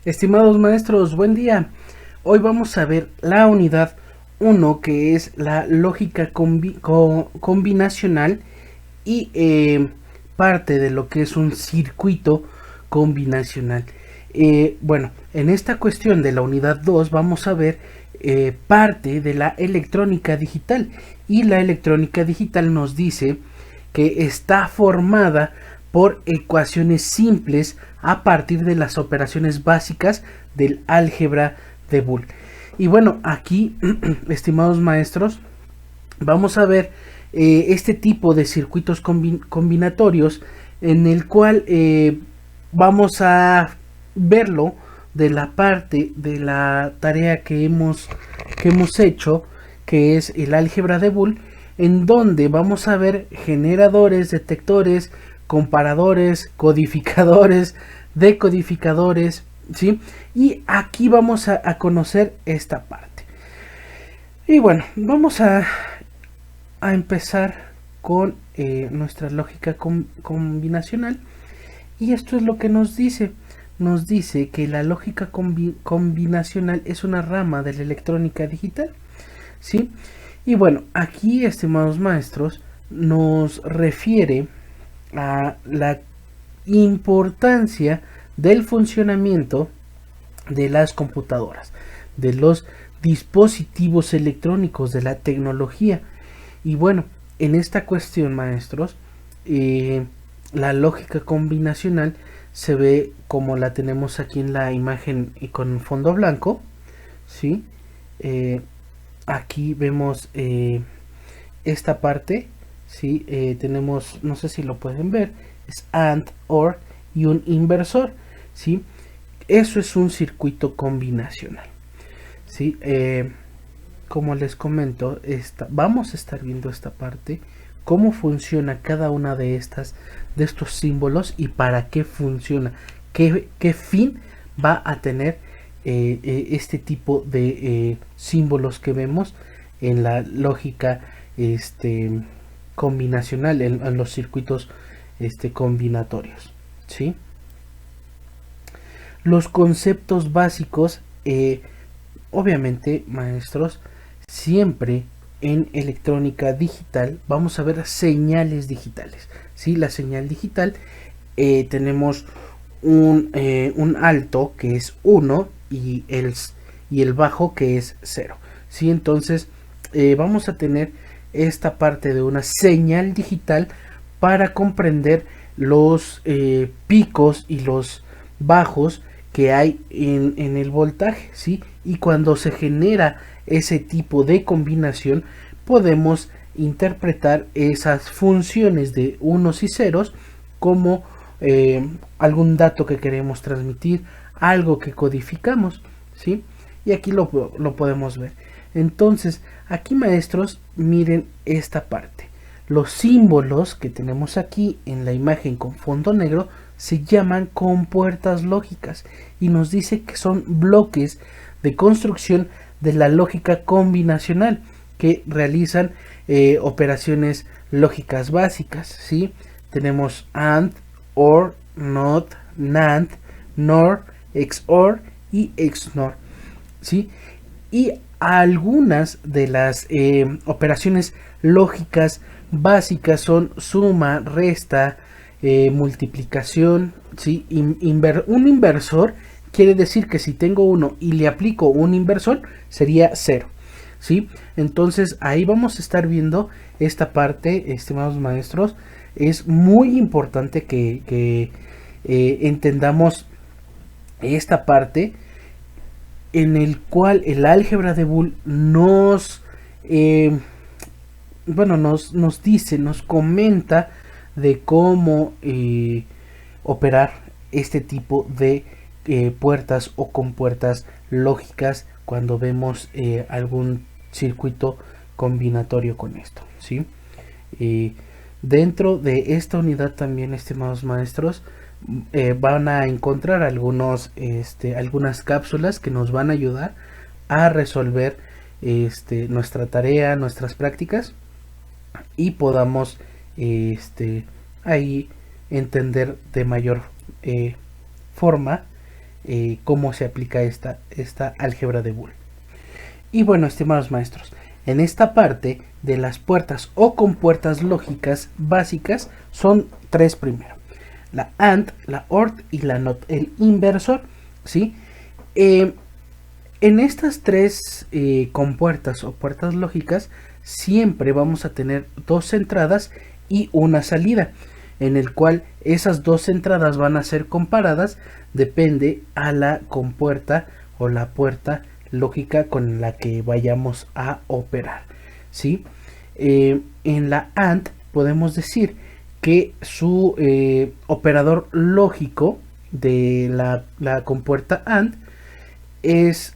Estimados maestros, buen día. Hoy vamos a ver la unidad 1, que es la lógica combinacional y parte de lo que es un circuito combinacional. Bueno, en esta cuestión de la unidad 2 vamos a ver parte de la electrónica digital, y la electrónica digital nos dice que está formada por ecuaciones simples a partir de las operaciones básicas del álgebra de Boole. Y bueno, aquí, estimados maestros, vamos a ver este tipo de circuitos combinatorios, en el cual vamos a verlo de la parte de la tarea que hemos hecho, que es el álgebra de Boole, en donde vamos a ver generadores, detectores, comparadores, codificadores, decodificadores, ¿sí? Y aquí vamos a conocer esta parte. Y bueno, vamos a empezar con nuestra lógica combinacional. Y esto es lo que nos dice. Nos dice que la lógica combinacional es una rama de la electrónica digital, ¿sí? Y bueno, aquí, estimados maestros, nos refiere a la importancia del funcionamiento de las computadoras, de los dispositivos electrónicos, de la tecnología. Y bueno, en esta cuestión, maestros, la lógica combinacional se ve como la tenemos aquí en la imagen y con fondo blanco, ¿sí? Aquí vemos esta parte, ¿sí? Tenemos, no sé si lo pueden ver, es AND, OR y un inversor, ¿sí? Eso es un circuito combinacional, ¿sí? Como les comento, vamos a estar viendo esta parte, cómo funciona cada una de estos símbolos y para qué funciona, qué fin va a tener este tipo de símbolos que vemos en la lógica combinacional, en los circuitos combinatorios, ¿sí? Los conceptos básicos, obviamente, maestros, siempre en electrónica digital vamos a ver señales digitales, ¿sí? La señal digital, tenemos un alto que es 1 y el bajo que es 0, ¿sí? Entonces vamos a tener esta parte de una señal digital para comprender los picos y los bajos que hay en el voltaje, ¿sí? Y cuando se genera ese tipo de combinación, podemos interpretar esas funciones de unos y ceros como algún dato que queremos transmitir, algo que codificamos, ¿sí? Y aquí lo podemos ver. Entonces, aquí, maestros, miren esta parte. Los símbolos que tenemos aquí en la imagen con fondo negro se llaman compuertas lógicas y nos dice que son bloques de construcción de la lógica combinacional que realizan operaciones lógicas básicas, ¿sí? Tenemos AND, OR, NOT, NAND, NOR, XOR y XNOR, ¿sí? Y algunas de las operaciones lógicas básicas son suma, resta, multiplicación, ¿sí? Un inversor quiere decir que si tengo uno y le aplico un inversor sería 0, ¿sí? Entonces ahí vamos a estar viendo esta parte, estimados maestros. Es muy importante que entendamos esta parte, en el cual el álgebra de Boole nos dice, nos comenta de cómo operar este tipo de puertas o compuertas lógicas cuando vemos algún circuito combinatorio con esto, ¿sí? Dentro de esta unidad también, estimados maestros, van a encontrar algunas cápsulas que nos van a ayudar a resolver nuestra tarea, nuestras prácticas, y podamos ahí entender de mayor forma cómo se aplica esta álgebra de Boole. Y bueno, estimados maestros, en esta parte de las puertas o compuertas lógicas básicas son tres primero: la AND, la OR y la NOT, el inversor, ¿sí? En estas tres compuertas o puertas lógicas siempre vamos a tener dos entradas y una salida, en el cual esas dos entradas van a ser comparadas, depende a la compuerta o la puerta lógica con la que vayamos a operar, ¿sí? En la AND podemos decir que su operador lógico de la compuerta AND es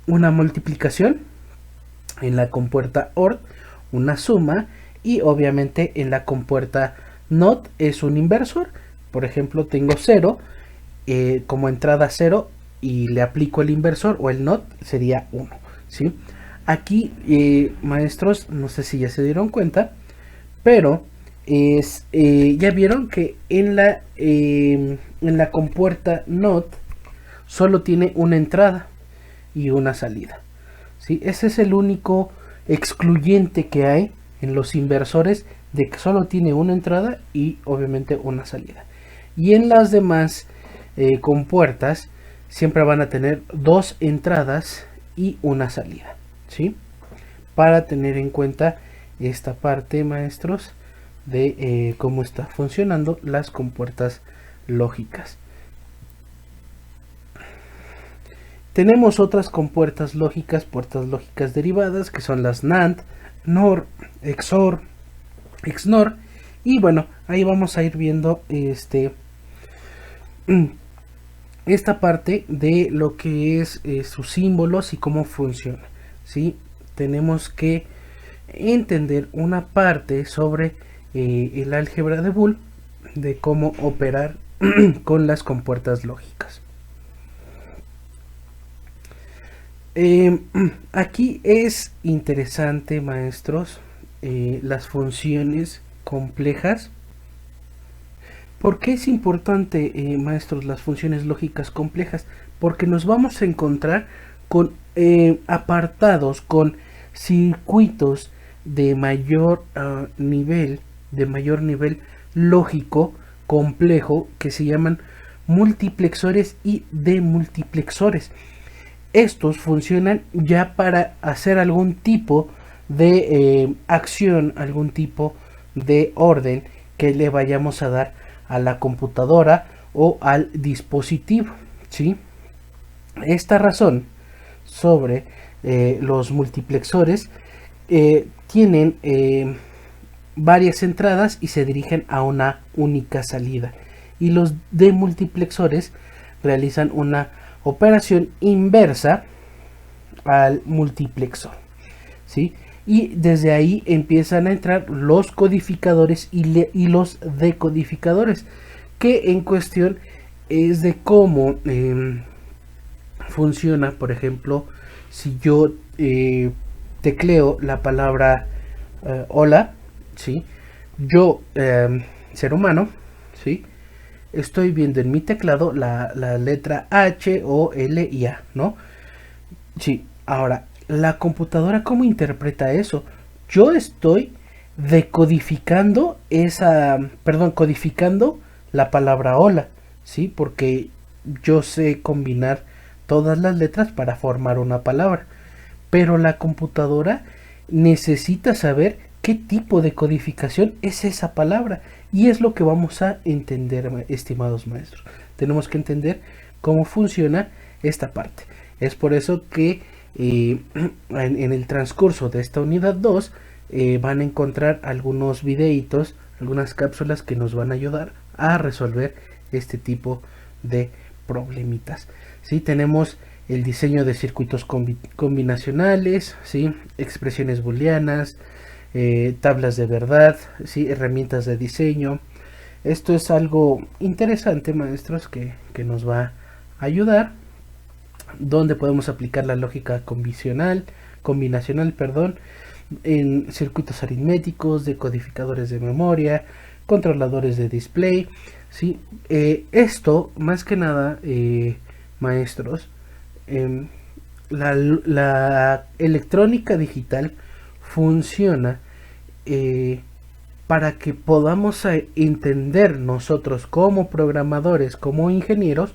una multiplicación, en la compuerta OR una suma, y obviamente en la compuerta NOT es un inversor. Por ejemplo, tengo 0 como entrada 0 y le aplico el inversor, o el NOT sería 1, ¿sí? Aquí, maestros, no sé si ya se dieron cuenta, pero ya vieron que en la compuerta NOT solo tiene una entrada y una salida, ¿sí? Ese es el único excluyente que hay en los inversores, de que solo tiene una entrada y obviamente una salida. Y en las demás compuertas siempre van a tener dos entradas y una salida, ¿sí? Para tener en cuenta esta parte, maestros, de cómo está funcionando las compuertas lógicas. Tenemos otras compuertas lógicas, puertas lógicas derivadas, que son las NAND, NOR, XOR, XNOR, y bueno, ahí vamos a ir viendo esta parte de lo que es sus símbolos y cómo funciona, ¿sí? Tenemos que entender una parte sobre el álgebra de Boole, de cómo operar con las compuertas lógicas. Aquí es interesante, maestros, las funciones complejas. ¿Por qué es importante, maestros, las funciones lógicas complejas? Porque nos vamos a encontrar con apartados, con circuitos de mayor nivel lógico complejo, que se llaman multiplexores y demultiplexores. Estos funcionan ya para hacer algún tipo de acción, algún tipo de orden que le vayamos a dar a la computadora o al dispositivo, ¿sí? Esta razón sobre los multiplexores tienen varias entradas y se dirigen a una única salida, y los demultiplexores realizan una operación inversa al multiplexor, ¿sí? Y desde ahí empiezan a entrar los codificadores y los decodificadores, que en cuestión es de cómo funciona. Por ejemplo, si yo tecleo la palabra hola, ¿sí? Yo, ser humano, ¿sí?, estoy viendo en mi teclado la letra H, O, L y A, ¿no? Sí, ahora, la computadora, ¿cómo interpreta eso? Yo estoy decodificando codificando la palabra hola, ¿sí? Porque yo sé combinar todas las letras para formar una palabra, pero la computadora necesita saber qué tipo de codificación es esa palabra, y es lo que vamos a entender, estimados maestros. Tenemos que entender cómo funciona esta parte. Es por eso que en el transcurso de esta unidad 2 van a encontrar algunos videitos, algunas cápsulas que nos van a ayudar a resolver este tipo de problemitas, ¿sí? Tenemos el diseño de circuitos combinacionales, ¿sí?, expresiones booleanas, tablas de verdad, ¿sí?, herramientas de diseño. Esto es algo interesante, maestros, que nos va a ayudar, donde podemos aplicar la lógica combinacional, en circuitos aritméticos, decodificadores de memoria, controladores de display, ¿sí? Esto, más que nada, maestros, la electrónica digital funciona para que podamos entender nosotros como programadores, como ingenieros,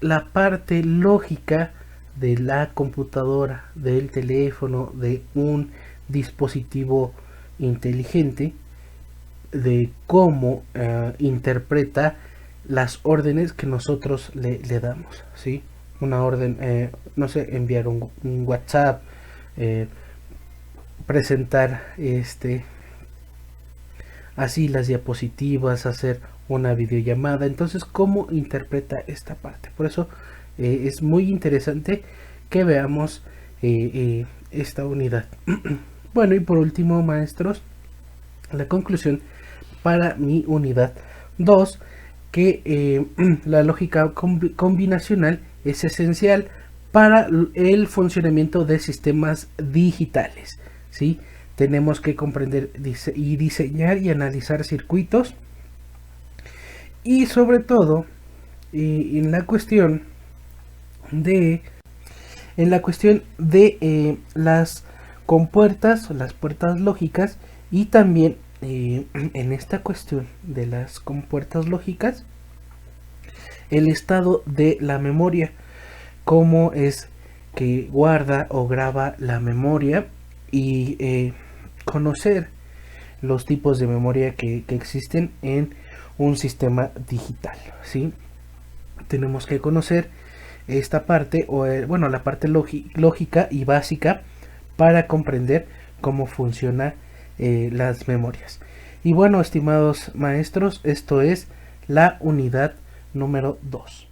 la parte lógica de la computadora, del teléfono, de un dispositivo inteligente, de cómo interpreta las órdenes que nosotros le damos, ¿sí? Una orden, no sé, enviar un WhatsApp, presentar así las diapositivas, hacer una videollamada. Entonces, ¿cómo interpreta esta parte? Por eso es muy interesante que veamos esta unidad. Bueno, y por último, maestros, la conclusión para mi unidad 2, que la lógica combinacional es esencial para el funcionamiento de sistemas digitales, ¿sí? Tenemos que comprender y diseñar y analizar circuitos, y sobre todo en la cuestión de las compuertas o las puertas lógicas, y también en esta cuestión de las compuertas lógicas, el estado de la memoria, cómo es que guarda o graba la memoria, y conocer los tipos de memoria que existen en un sistema digital, ¿sí? Tenemos que conocer esta parte, o bueno, la parte lógica y básica, para comprender cómo funciona las memorias. Y bueno, estimados maestros, esto es la unidad número 2.